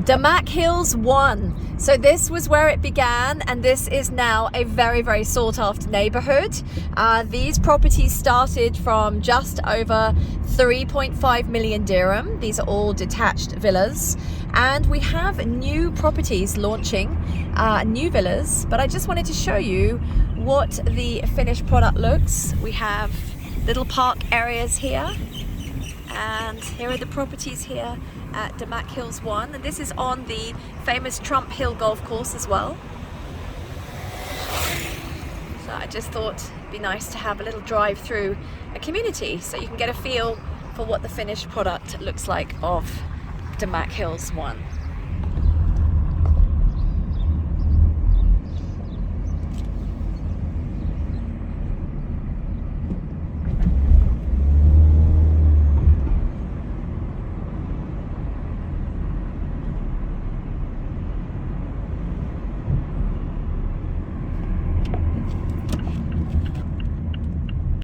Damac Hills 1. So this was where it began, and this is now a very, very sought after neighborhood. These properties started from just over 3.5 million dirham. These are all detached villas, and we have new properties launching, new villas, but I just wanted to show you what the finished product looks. We have little park areas here, and here are the properties here at Damac Hills 1, and this is on the famous Trump Hill golf course as well. So I just thought it'd be nice to have a little drive through a community so you can get a feel for what the finished product looks like of Damac Hills 1.